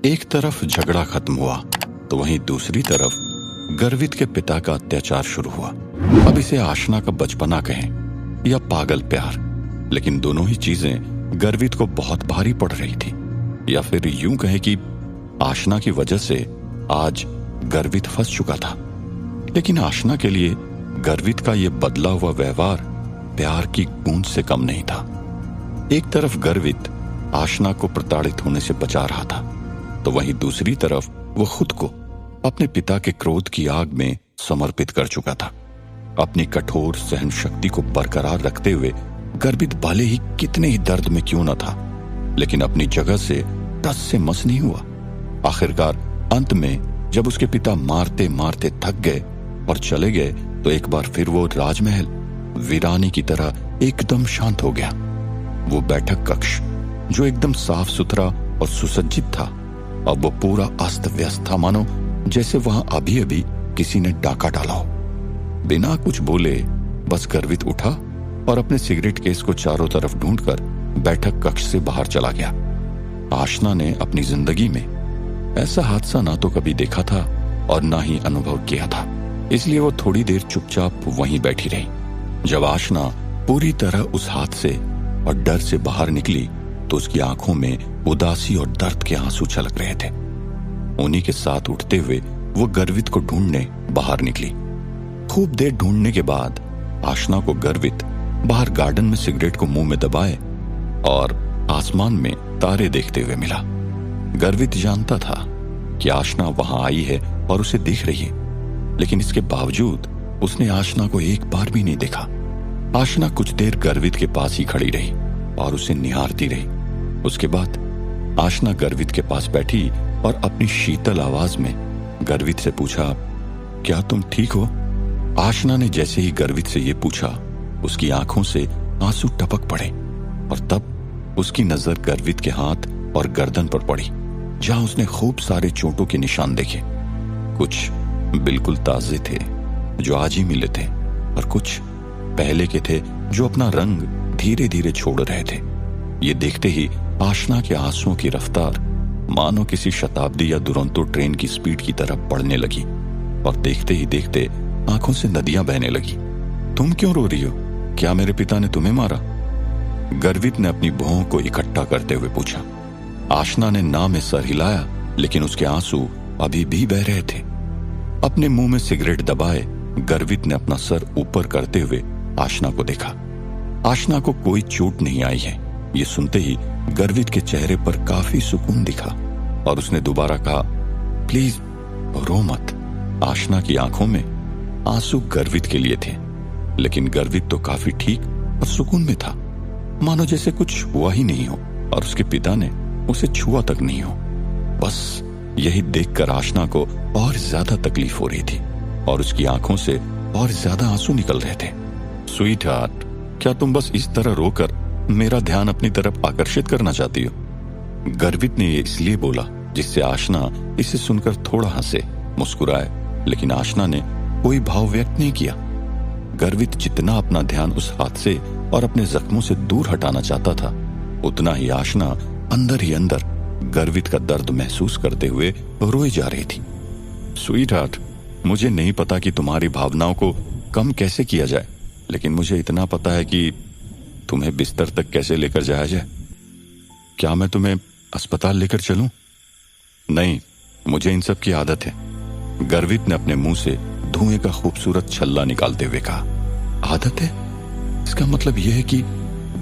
एक तरफ झगड़ा खत्म हुआ तो वहीं दूसरी तरफ गर्वित के पिता का अत्याचार शुरू हुआ। अब इसे आशना का बचपना कहें या पागल प्यार, लेकिन दोनों ही चीजें गर्वित को बहुत भारी पड़ रही थी। या फिर यूं कहें कि आशना की वजह से आज गर्वित फंस चुका था। लेकिन आशना के लिए गर्वित का यह बदला हुआ व्यवहार प्यार की गूंज से कम नहीं था। एक तरफ गर्वित आशना को प्रताड़ित होने से बचा रहा था, तो वहीं दूसरी तरफ वो खुद को अपने पिता के क्रोध की आग में समर्पित कर चुका था। अपनी कठोर सहन शक्ति को बरकरार रखते हुए गर्वित भले ही कितने ही दर्द में क्यों न था, लेकिन अपनी जगह से टस से मस नहीं हुआ। आखिरकार अंत में जब उसके पिता मारते मारते थक गए और चले गए, तो एक बार फिर वो राजमहल वीरानी की तरह एकदम शांत हो गया। वो बैठक कक्ष जो एकदम साफ सुथरा और सुसज्जित था, अब वो पूरा अस्त व्यस्त था, मानो जैसे वहां अभी अभी किसी ने डाका डाला हो। बिना कुछ बोले बस गर्वित उठा और अपने सिगरेट केस को चारों तरफ ढूंढकर बैठक कक्ष से बाहर चला गया। आशना ने अपनी जिंदगी में ऐसा हादसा ना तो कभी देखा था और ना ही अनुभव किया था, इसलिए वो थोड़ी देर चुपचाप वहीं बैठी रही। जब आशना पूरी तरह उस हादसे और डर से बाहर निकली तो उसकी आंखों में उदासी और दर्द के आंसू छलक रहे थे। उन्हीं के साथ उठते हुए वो गर्वित को ढूंढने बाहर निकली। खूब देर ढूंढने के बाद आशना को गर्वित बाहर गार्डन में सिगरेट को मुंह में दबाए और आसमान में तारे देखते हुए मिला। गर्वित जानता था कि आशना वहां आई है और उसे दिख रही है, लेकिन इसके बावजूद उसने आशना को एक बार भी नहीं देखा। आशना कुछ देर गर्वित के पास ही खड़ी रही और उसे निहारती रही। उसके बाद आशना गर्वित के पास बैठी और अपनी शीतल आवाज में गर्वित से पूछा, क्या तुम ठीक हो? आशना ने जैसे ही गर्वित से यह पूछा, उसकी आंखों से आंसू टपक पड़े और तब उसकी नजर गर्वित के हाथ और गर्दन पर पड़ी, जहां उसने खूब सारे चोटों के निशान देखे। कुछ बिल्कुल ताजे थे जो आज ही मिले थे और कुछ पहले के थे जो अपना रंग धीरे धीरे छोड़ रहे थे। ये देखते ही आशना के आंसुओं की रफ्तार मानो किसी शताब्दी या दुरंतो ट्रेन की स्पीड की तरफ बढ़ने लगी और देखते ही देखते आंखों से नदियां बहने लगी। तुम क्यों रो रही हो? क्या मेरे पिता ने तुम्हें मारा? गर्वित ने अपनी भौं को इकट्ठा करते हुए पूछा। आशना ने ना में सर हिलाया, लेकिन उसके आंसू अभी भी बह रहे थे। अपने मुंह में सिगरेट दबाए गर्वित ने अपना सर ऊपर करते हुए आशना को देखा। आशना को कोई चोट नहीं आई है। ये सुनते ही गर्वित के चेहरे पर काफी सुकून दिखा और उसने दोबारा कहा, प्लीज रो मत। आशना की आंखों में आंसू गर्वित के लिए थे, लेकिन गर्वित तो काफी ठीक और सुकून में था, मानो जैसे कुछ हुआ ही नहीं हो और उसके पिता ने उसे छुआ तक नहीं हो। बस यही देखकर आशना को और ज्यादा तकलीफ हो रही थी और उसकी आंखों से और ज्यादा आंसू निकल रहे थे। स्वीट हार्ट, क्या तुम बस इस तरह रोकर मेरा ध्यान अपनी तरफ आकर्षित करना चाहती हो? गर्वित ने ये इसलिए बोला जिससे आशना इसे सुनकर थोड़ा हंसे, मुस्कुराए, लेकिन आशना ने कोई भाव व्यक्त नहीं किया। गर्वित जितना अपना ध्यान उस हादसे और अपने जख्मों से दूर हटाना चाहता था, उतना ही आशना अंदर ही अंदर गर्वित का दर्द महसूस करते हुए रोई जा रही थी। स्वीट हार्ट, मुझे नहीं पता कि तुम्हारी भावनाओं को कम कैसे किया जाए, लेकिन मुझे इतना पता है कि तुम्हें बिस्तर तक कैसे लेकर जाया जाए। क्या मैं तुम्हें अस्पताल लेकर चलूं? नहीं, मुझे इन सब की आदत है। गर्वित ने अपने मुंह से धुएं का खूबसूरत छल्ला निकालते हुए कहा। आदत है? इसका मतलब यह है कि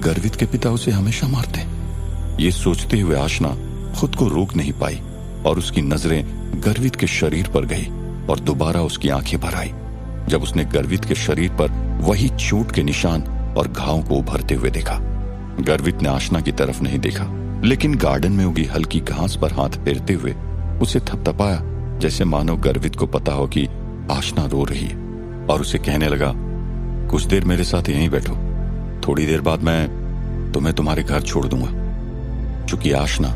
गर्वित के पिता उसे हमेशा मारते हैं। ये सोचते हुए आशना खुद को रोक नहीं पाई और उसकी नजरें गर्वित के शरीर पर गई और दोबारा उसकी आंखें भर आई जब उसने गर्वित के शरीर पर वही चोट के निशान और घाव को उभरते हुए देखा। गर्वित ने आशना की तरफ नहीं देखा, लेकिन गार्डन में उगी हल्की घास पर हाथ फेरते हुए उसे थपथपाया, जैसे मानो गर्वित को पता हो कि आशना रो रही है, और उसे कहने लगा, कुछ देर मेरे साथ यहीं बैठो, थोड़ी देर बाद मैं तुम्हें तुम्हारे घर छोड़ दूंगा। चूंकि आशना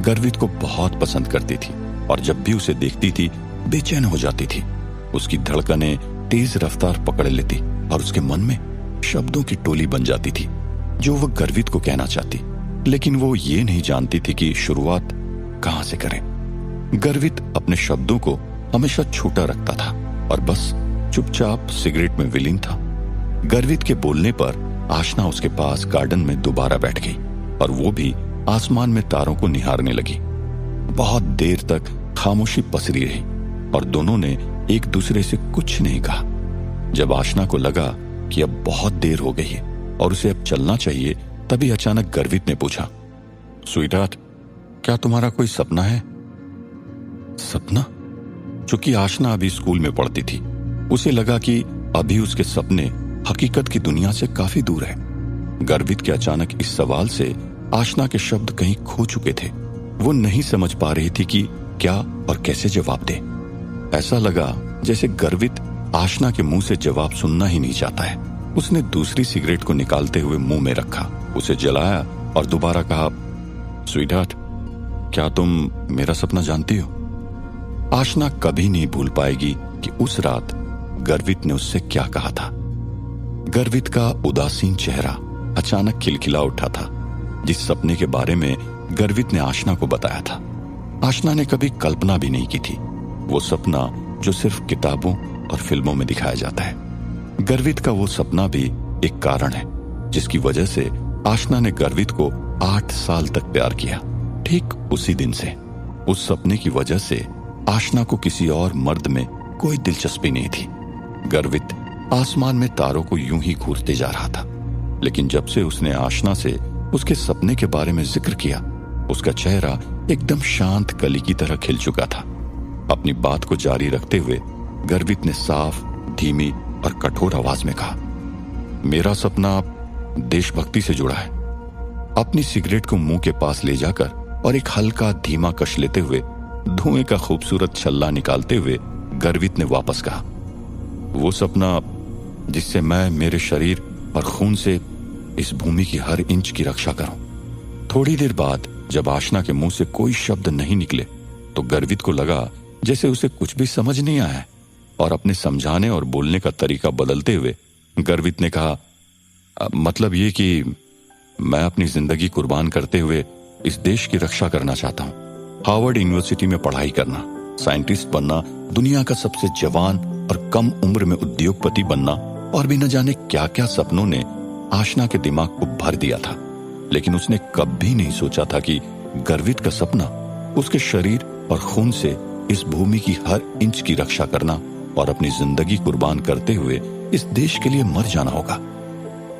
गर्वित को बहुत पसंद करती थी और जब भी उसे देखती थी बेचैन हो जाती थी। उसकी धड़कनें तेज रफ्तार पकड़ लेती और उसके मन में शब्दों की टोली बन जाती थी जो वह गर्वित को कहना चाहती, लेकिन वो ये नहीं जानती थी कि शुरुआत कहां से करें। गर्वित अपने शब्दों को हमेशा छोटा रखता था और बस चुपचाप सिगरेट में विलीन था। गर्वित के बोलने पर आशना उसके पास गार्डन में दोबारा बैठ गई और वो भी आसमान में तारों को निहारने लगी। बहुत देर तक खामोशी पसरी रही और दोनों ने एक दूसरे से कुछ नहीं कहा। जब आशना को लगा कि अब बहुत देर हो गई है और उसे अब चलना चाहिए, तभी अचानक गर्वित ने पूछा, स्वीटहार्ट, क्या तुम्हारा कोई सपना है? सपना? चूंकि आशना अभी स्कूल में पढ़ती थी, उसे लगा कि अभी उसके सपने हकीकत की दुनिया से काफी दूर है। गर्वित के अचानक इस सवाल से आशना के शब्द कहीं खो चुके थे। वो नहीं समझ पा रही थी कि क्या और कैसे जवाब दे। ऐसा लगा जैसे गर्वित आशना के मुंह से जवाब सुनना ही नहीं चाहता है। उसने दूसरी सिगरेट को निकालते हुए मुंह में रखा, उसे जलाया और दोबारा कहा, स्वीटहार्ट, क्या तुम मेरा सपना जानती हो? आशना कभी नहीं भूल पाएगी कि उस रात गर्वित ने उससे क्या कहा था। गर्वित का उदासीन चेहरा अचानक खिलखिला उठा था। जिस सपने के बारे में गर्वित ने आशना को बताया था, आशना ने कभी कल्पना भी नहीं की थी। वो सपना जो सिर्फ किताबों और फिल्मों में दिखाया जाता है। गर्वित का वो सपना भी एक कारण है जिसकी वजह से आशना ने गर्वित को 8 साल तक प्यार किया। ठीक उसी दिन से उस सपने की वजह से आशना को किसी और मर्द में कोई दिलचस्पी नहीं थी। गर्वित आसमान में तारों को यूं ही घूरते जा रहा था, लेकिन जब से उसने आशना से उसके सपने के बारे में जिक्र किया, उसका चेहरा एकदम शांत कली की तरह खिल चुका था। अपनी बात को जारी रखते हुए गर्वित ने साफ, धीमी और कठोर आवाज में कहा, मेरा सपना देशभक्ति से जुड़ा है। अपनी सिगरेट को मुंह के पास ले जाकर और एक हल्का धीमा कश लेते हुए धुएं का खूबसूरत छल्ला निकालते हुए गर्वित ने वापस कहा, वो सपना जिससे मैं मेरे शरीर और खून से इस भूमि की हर इंच की रक्षा करूं। थोड़ी देर बाद जब आशना के मुंह से कोई शब्द नहीं निकले तो गर्वित को लगा जैसे उसे कुछ भी समझ नहीं आया है और अपने समझाने और बोलने का तरीका बदलते हुए गर्वित ने कहा, मतलब ये कि मैं अपनी जिंदगी कुर्बान करते हुए इस देश की रक्षा करना चाहता हूं। हार्वर्ड यूनिवर्सिटी में पढ़ाई करना, साइंटिस्ट बनना, दुनिया का सबसे जवान और कम उम्र में उद्योगपति बनना और भी न जाने क्या क्या सपनों ने आशना के दिमाग को भर दिया था। लेकिन उसने कभी नहीं सोचा था कि गर्वित का सपना उसके शरीर और खून से इस भूमि की हर इंच की रक्षा करना और अपनी जिंदगी कुर्बान करते हुए इस देश के लिए मर जाना होगा।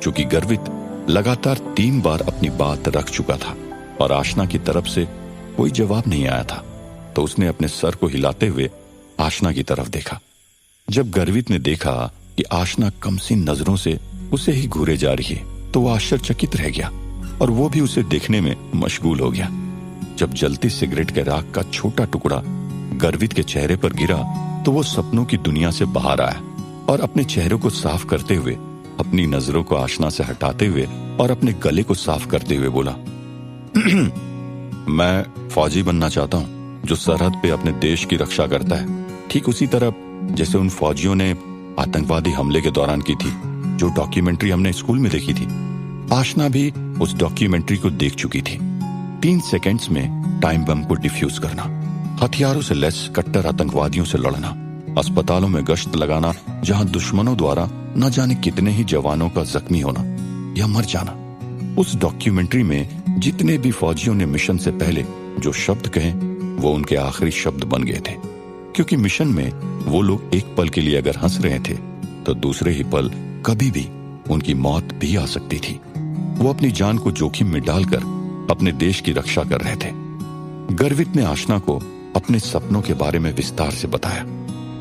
चूंकि गर्वित लगातार 3 बार अपनी बात रख चुका था और आशना की तरफ से कोई जवाब नहीं आया था, तो उसने अपने सर को हिलाते हुए आशना की तरफ देखा। जब गर्वित ने देखा कि आशना कमसीन नजरों से उसे ही घूरे जा रही है, तो वो आश्चर्यचकित रह गया और वो भी उसे देखने में मशगूल हो गया। जब जलती सिगरेट के राख का छोटा टुकड़ा गर्वित के चेहरे पर गिरा तो वो सपनों की दुनिया से बाहर आया और अपने चेहरे को साफ करते हुए, अपनी नजरों को आशना से हटाते हुए और अपने गले को साफ करते हुए बोला, मैं फौजी बनना चाहता हूं जो सरहद पे अपने देश की रक्षा करता है, ठीक उसी तरह जैसे उन फौजियों ने आतंकवादी हमले के दौरान की थी, जो डॉक्यूमेंट्री हमने स्कूल में देखी थी। आशना भी उस डॉक्यूमेंट्री को देख चुकी थी। 3 सेकेंड्स में टाइम बम को डिफ्यूज करना, हथियारों से लैस कट्टर आतंकवादियों से लड़ना, अस्पतालों में गश्त लगाना जहां दुश्मनों द्वारा न जाने कितने ही जवानों का जख्मी होना या मर जाना। उस डॉक्यूमेंट्री में जितने भी फौजियों ने मिशन से पहले जो शब्द कहे वो उनके आखिरी शब्द बन गए थे, क्योंकि मिशन में वो लोग एक पल के लिए अगर हंस रहे थे तो दूसरे ही पल कभी भी उनकी मौत भी आ सकती थी। वो अपनी जान को जोखिम में डालकर अपने देश की रक्षा कर रहे थे। गर्वित ने आशना को अपने सपनों के बारे में विस्तार से बताया।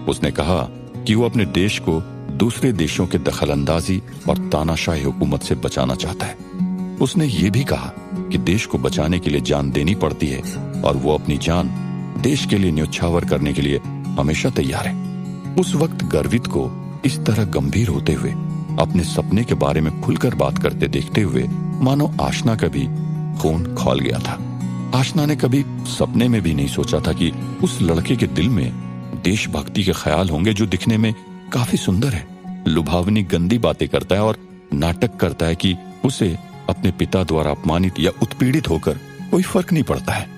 उसने कहा कि वो अपने देश को दूसरे देशों के दखलंदाजी और तानाशाही हुकूमत से बचाना चाहता है। उसने ये भी कहा कि देश को बचाने के लिए जान देनी पड़ती है और वो अपनी जान देश के लिए न्योछावर करने के लिए हमेशा तैयार है। उस वक्त गर्वित को इस तरह गंभीर होते हुए अपने सपने के बारे में खुलकर बात करते देखते हुए मानो आशना का भी खून खौल गया था। आशना ने कभी सपने में भी नहीं सोचा था कि उस लड़के के दिल में देशभक्ति के ख्याल होंगे, जो दिखने में काफी सुंदर है, लुभावनी गंदी बातें करता है और नाटक करता है कि उसे अपने पिता द्वारा अपमानित या उत्पीड़ित होकर कोई फर्क नहीं पड़ता है।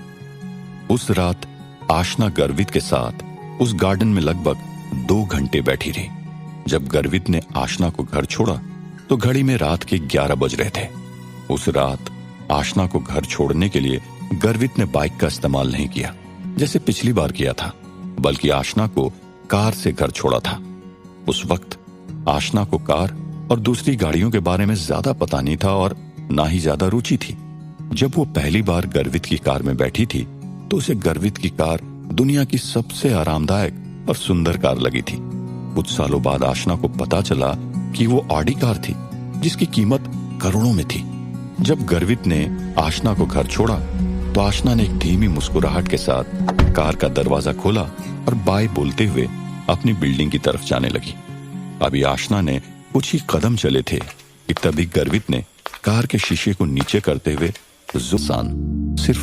उस रात आशना गर्वित के साथ उस गार्डन में लगभग 2 घंटे बैठी रही। जब गर्वित ने आशना को घर छोड़ा तो घड़ी में रात के 11 बज रहे थे। उस रात आशना को घर छोड़ने के लिए गर्वित ने बाइक का इस्तेमाल नहीं किया जैसे पिछली बार किया था, बल्कि आशना को कार से घर छोड़ा था। उस वक्त आशना को कार और दूसरी गाड़ियों के बारे में ज्यादा पता नहीं था और ना ही ज्यादा रुचि थी। जब वो पहली बार गर्वित की कार में बैठी थी तो उसे गर्वित की कार दुनिया की सबसे आरामदायक और सुंदर कार लगी थी। कुछ सालों बाद आशना को पता चला कि वो ऑडी कार थी जिसकी कीमत करोड़ों में थी। जब गर्वित ने आशना को घर छोड़ा तो आशना ने एक धीमी मुस्कुराहट के साथ कार का दरवाजा खोला और बाय बोलते हुए अपनी बिल्डिंग की तरफ जाने लगी। अभी आशना ने कुछ ही कदम चले थे कि तभी गर्वित ने कार के शीशे को नीचे करते हुए सिर्फ